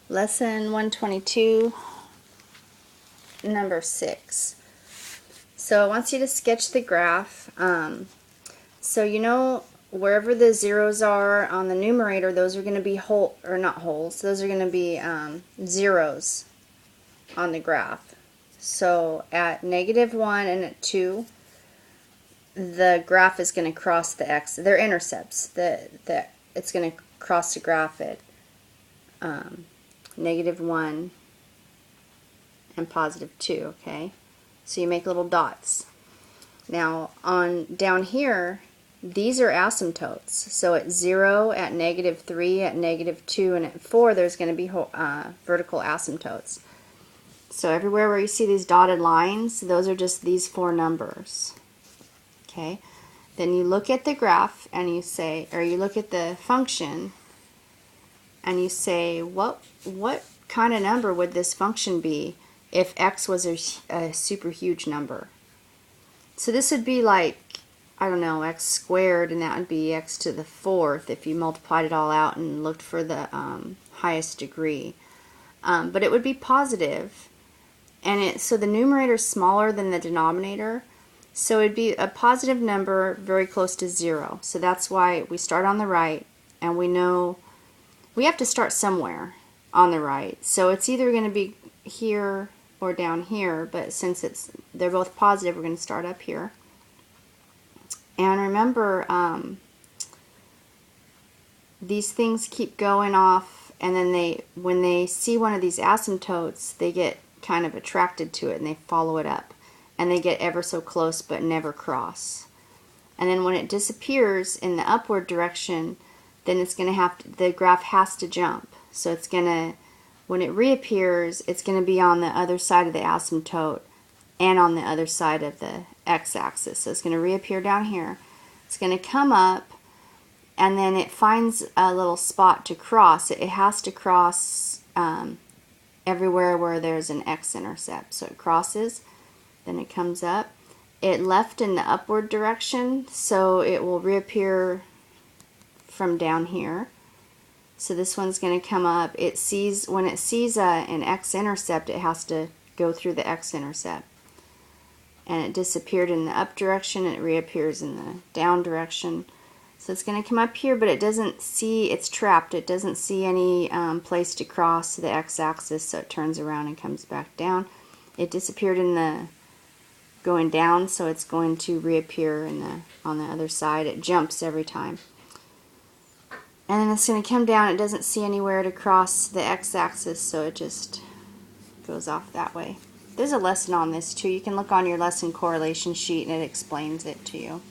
Lesson 122, number 6. So it wants you to sketch the graph. So you know wherever the zeros are on the numerator, those are going to be not holes. Those are going to be zeros on the graph. So at -1 and at 2, the graph is going to cross the x. They're intercepts. It's going to cross the graph at -1 and +2. Okay, so you make little dots. Now down here, these are asymptotes. So at 0, at -3, at -2, and at 4, there's going to be vertical asymptotes. So everywhere where you see these dotted lines, those are just these 4 numbers. Okay, then you look at the graph and you say, or you look at the function and you say, what kind of number would this function be if x was a super huge number? So this would be like, I don't know, x squared, and that would be x to the 4th if you multiplied it all out and looked for the highest degree. But it would be positive, and so the numerator is smaller than the denominator, so it'd be a positive number very close to 0. So that's why we start on the right, and we know we have to start somewhere on the right. So it's either going to be here or down here, but since they're both positive, we're going to start up here. And remember, these things keep going off, and then when they see one of these asymptotes, they get kind of attracted to it and they follow it up, and they get ever so close but never cross. And then when it disappears in the upward direction, then it's going to the graph has to jump. So it's going to, when it reappears, it's going to be on the other side of the asymptote and on the other side of the x-axis. So it's going to reappear down here. It's going to come up, and then it finds a little spot to cross. It has to cross everywhere where there's an x-intercept. So it crosses, then it comes up. It left in the upward direction, so it will reappear from down here. So this one's going to come up. When it sees an x-intercept, it has to go through the x-intercept. And it disappeared in the up direction, and it reappears in the down direction. So it's going to come up here, but it doesn't see, it's trapped. It doesn't see any place to cross the x-axis, so it turns around and comes back down. It disappeared in the going down, so it's going to reappear on the other side. It jumps every time. And then it's going to come down. It doesn't see anywhere to cross the x-axis, so it just goes off that way. There's a lesson on this too. You can look on your lesson correlation sheet and it explains it to you.